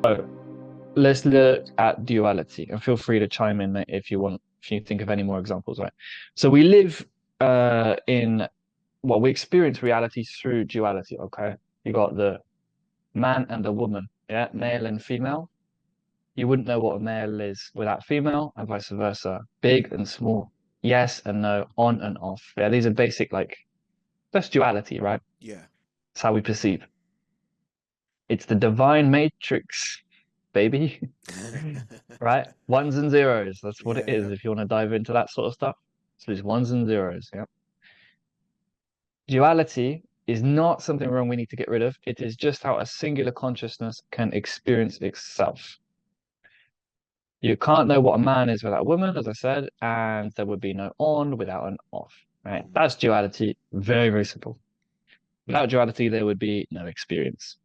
So let's look at duality, and feel free to chime in, mate, if you want, if you think of any more examples, right? So we live in well, we experience reality through duality, okay? You got the man and the woman, yeah, male and female. You wouldn't know what a male is without female, and vice versa. Big and small, yes and no, on and off. Yeah, these are basic, like, that's duality, right? Yeah. It's how we perceive. It's the divine matrix, baby. Right? Ones and zeros. That's what it is. Yeah. If you want to dive into that sort of stuff, so it's ones and zeros. Yeah. Duality is not something wrong we need to get rid of. It is just how a singular consciousness can experience itself. You can't know what a man is without a woman, as I said, and there would be no on without an off. Right? Mm. That's duality. Very, very simple. Without duality, there would be no experience.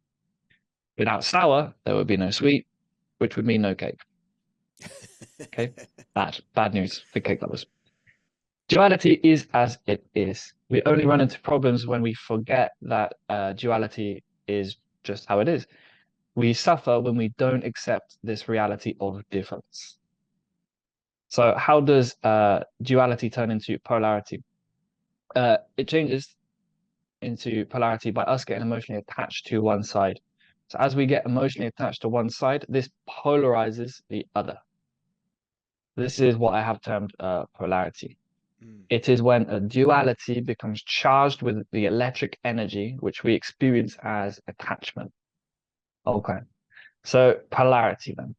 Without sour, there would be no sweet, which would mean no cake. Okay? Bad news for cake lovers. Duality is as it is. We only run into problems when we forget that duality is just how it is. We suffer when we don't accept this reality of difference. So, how does duality turn into polarity? It changes into polarity by us getting emotionally attached to one side. So, as we get emotionally attached to one side, this polarizes the other. This is what I have termed polarity. Mm. It is when a duality becomes charged with the electric energy, which we experience as attachment. Okay. So polarity then.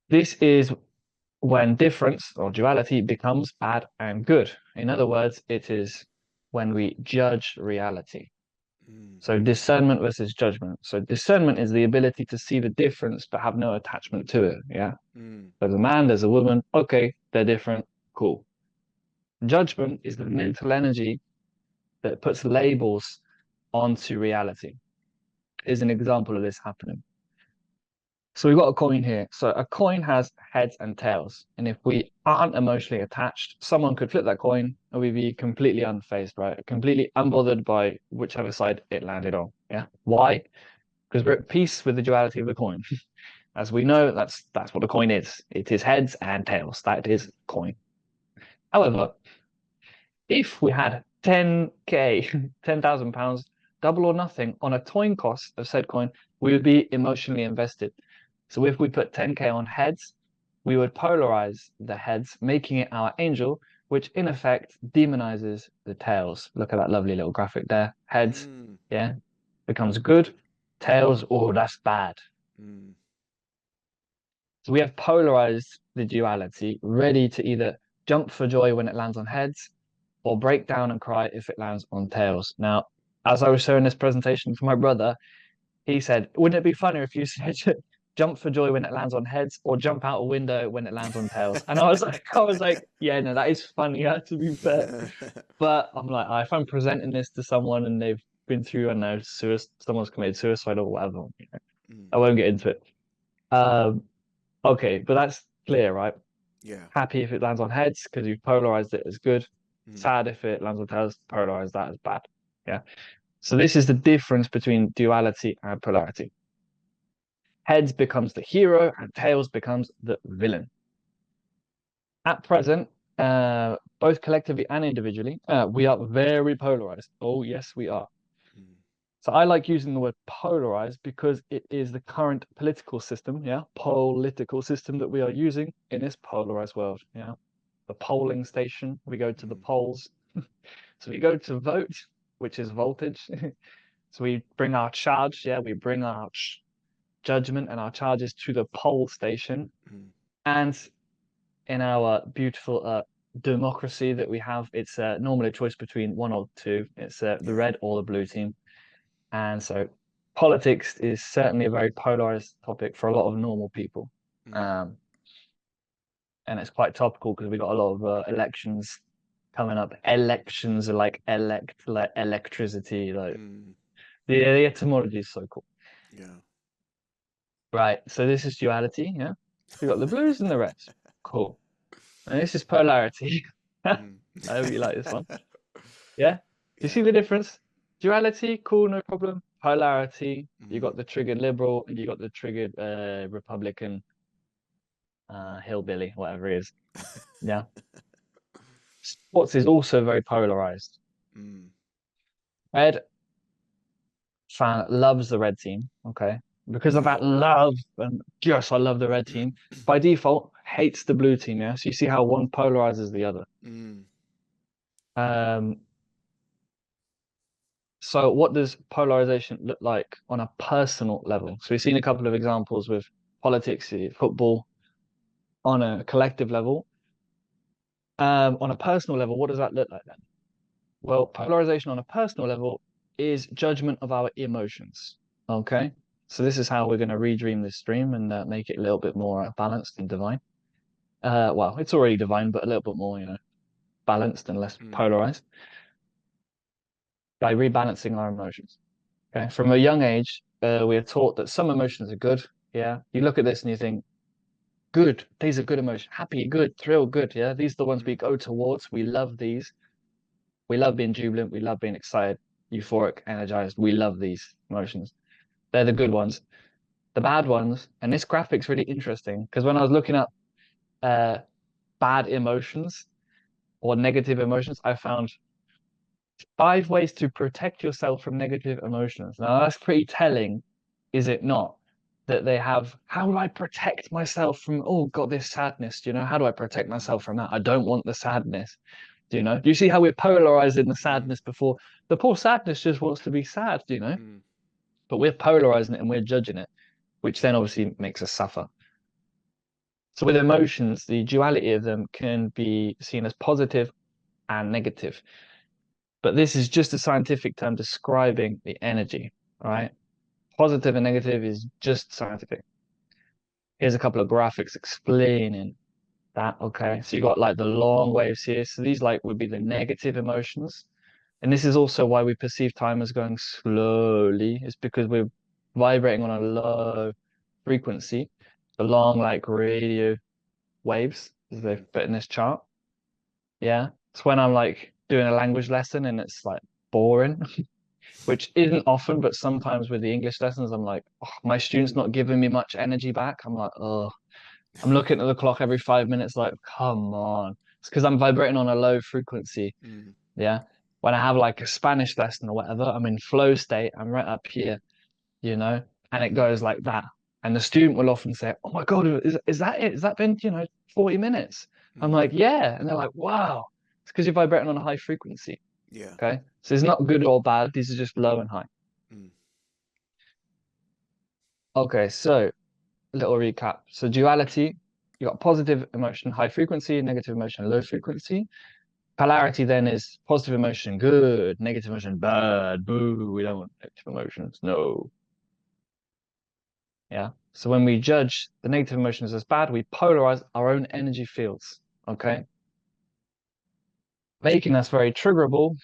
This is when difference or duality becomes bad and good. In other words, it is when we judge reality. Mm. So discernment versus judgment. So discernment is the ability to see the difference but have no attachment to it. Yeah. Mm. There's a man, there's a woman. Okay, they're different. Cool. Judgment is the mental energy that puts labels onto reality. Is an example of this happening. So we've got a coin here. So a coin has heads and tails. And if we aren't emotionally attached, someone could flip that coin and we'd be completely unfazed, right? Completely unbothered by whichever side it landed on. Yeah. Why? Because we're at peace with the duality of the coin. As we know, that's what the coin is. It is heads and tails. That is coin. However, if we had 10K, £10,000, double or nothing on a coin cost of said coin, we would be emotionally invested. So if we put 10K on heads, we would polarize the heads, making it our angel, which in effect demonizes the tails. Look at that lovely little graphic there. Heads, Mm. yeah, becomes good. Tails, oh, that's bad. Mm. So we have polarized the duality, ready to either jump for joy when it lands on heads or break down and cry if it lands on tails. Now, as I was showing this presentation for my brother, he said, wouldn't it be funnier if you said jump for joy when it lands on heads or jump out a window when it lands on tails? And I was like, yeah, no, that is funnier to be fair. But I'm like, if I'm presenting this to someone and they've been through, I don't know, someone's committed suicide or whatever, Mm. I won't get into it. Um, okay, but that's clear, right? Yeah. Happy if it lands on heads because you've polarized it as good. Mm. Sad if it lands on tails, polarize that as bad. Yeah. So this is the difference between duality and polarity. Heads becomes the hero and tails becomes the villain. At present, both collectively and individually, we are very polarized. Oh, yes, we are. Mm. So I like using the word polarized because it is the current political system, yeah, political system that we are using in this polarized world. Yeah. The polling station, we go to the Mm. polls. So we go to vote, which is voltage. So we bring our charge, yeah, we bring our judgment and our charges to the poll station. Mm. And in our beautiful democracy that we have, it's normally a choice between one or two. It's the Yeah. red or the blue team. And so politics is certainly a very polarized topic for a lot of normal people. Mm. Um, and it's quite topical because we got a lot of elections coming up. Elections are like electricity. Like Mm. the etymology is so cool. Yeah. Right. So this is duality. Yeah. We got the blues and the reds. Cool. And this is polarity. I Mm. hope you like this one. Yeah. Do you see Yeah. the difference? Duality, cool, no problem. Polarity, you Mm. got the triggered liberal and you got the triggered Republican, hillbilly, whatever it is. Yeah. Sports is also very polarized. Mm. Red fan loves the red team. Okay. Because of Yeah. that love, and yes, I love the red team. By default, hates the blue team. Yeah. So you see how one polarizes the other. Mm. Um, so what does polarization look like on a personal level? So we've seen a couple of examples with politics, football, on a collective level. On a personal level, what does that look like then? Well, polarization on a personal level is judgment of our emotions. Okay. So this is how we're going to redream this stream and make it a little bit more balanced and divine. Well, it's already divine, but a little bit more, balanced and less Mm. polarized by rebalancing our emotions. Okay. From a young age, we are taught that some emotions are good. Yeah. You look at this and you think, good. These are good emotions. Happy, good. Thrill, good. Yeah. These are the ones we Mm. go towards. We love these. We love being jubilant. We love being excited, euphoric, energized. We love these emotions. They're the good ones. The bad ones, and this graphic's really interesting because when I was looking up uh, bad emotions or negative emotions, I found 5 ways to protect yourself from negative emotions. Now, that's pretty telling, is it not? That they have, how do I protect myself from, oh, God, this sadness? How do I protect Mm. myself from that? I don't want the sadness. Do you see how we're polarizing the Mm. sadness before? The poor sadness just wants to be sad. Mm. But we're polarizing it and we're judging it, which then obviously makes us suffer. So with emotions, the duality of them can be seen as positive and negative. But this is just a scientific term describing the energy, right? Positive and negative is just scientific. Here's a couple of graphics explaining that. Okay. So you got like the long waves here. So these like would be the negative emotions. And this is also why we perceive time as going slowly. It's because we're vibrating on a low frequency, the long like radio waves, as Mm. they've put in this chart. Yeah. It's when I'm like doing a language lesson and it's like boring, which isn't often, but sometimes with the English lessons, I'm like, oh, my student's not giving me much energy back. I'm like, oh, I'm looking at the clock every 5 minutes, like, come on. It's because I'm vibrating on a low frequency. Mm. Yeah. When I have like a Spanish lesson or whatever, I'm in flow state. I'm right up here, you know, and it Mm. goes like that. And the student will often say, "Oh my God, is that it? Has that been, 40 minutes?" I'm Mm. like, "Yeah." And they're like, "Wow." It's because you're vibrating on a high frequency. Yeah. Okay. So it's not good or bad. These are just low and high. Mm. Okay. So a little recap. So duality, you got positive emotion, high frequency, negative emotion, low frequency. Polarity then is positive emotion, good, negative emotion, bad, boo. We don't want negative emotions. No. Yeah. So when we judge the negative emotions as bad, we polarize our own energy fields. Okay. Making us very triggerable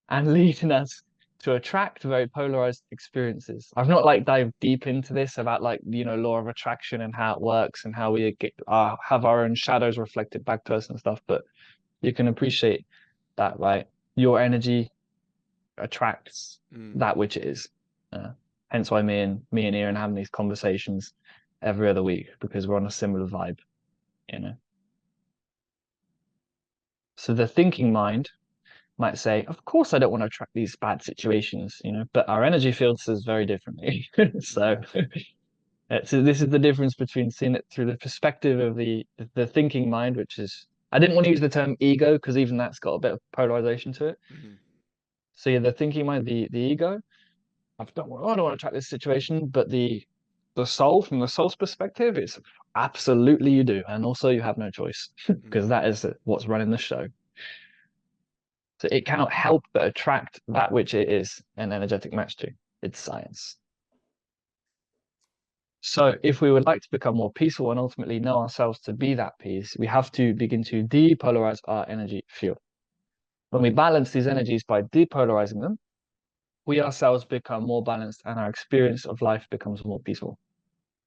and leading us to attract very polarized experiences. I've not like dived deep into this about like, law of attraction and how it works and how we get have our own shadows reflected back to us and stuff, but you can appreciate that, right? Your energy attracts Mm. that which it is. Hence why me and Ian having these conversations every other week because we're on a similar vibe, you know. So the thinking mind might say, of course I don't want to attract these bad situations, but our energy field says very differently. So, Mm. so this is the difference between seeing it through the perspective of the thinking mind, which is I didn't want to use the term ego because even that's got a bit of polarization to it. Mm. So yeah, the thinking mind, the ego, I don't want to track this situation, but the soul, from the soul's perspective, it's absolutely you do, and also you have no choice because Mm. that is what's running the show. So it cannot help but attract that which it is an energetic match to. It's science. So if we would like to become more peaceful and ultimately know ourselves to be that peace, we have to begin to depolarize our energy field. When we balance these energies by depolarizing them, we ourselves become more balanced and our experience of life becomes more peaceful.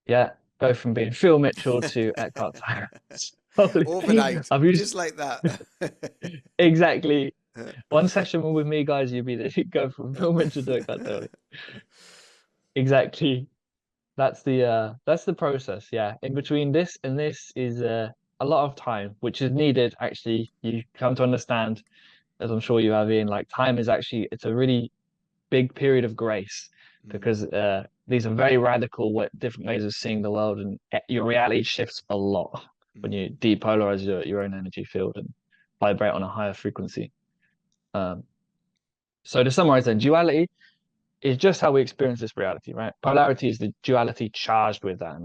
Yeah, go from being Phil Mitchell to Eckhart Tolle. Holy, Overnight, I've used just like that. exactly. One session with me, guys, you go from fulfillment to doing that totally. Exactly. That's the process. Yeah. In between this and this is a lot of time, which is needed. Actually, you come to understand, as I'm sure you have, Ian, like time is actually it's a really big period of grace Mm, because these are very radical, different ways of seeing the world, and your reality shifts a lot when mm, you depolarize your own energy field and vibrate on a higher frequency. Um, so to summarize, then, duality is just how we experience this reality, right? Polarity is the duality charged with that.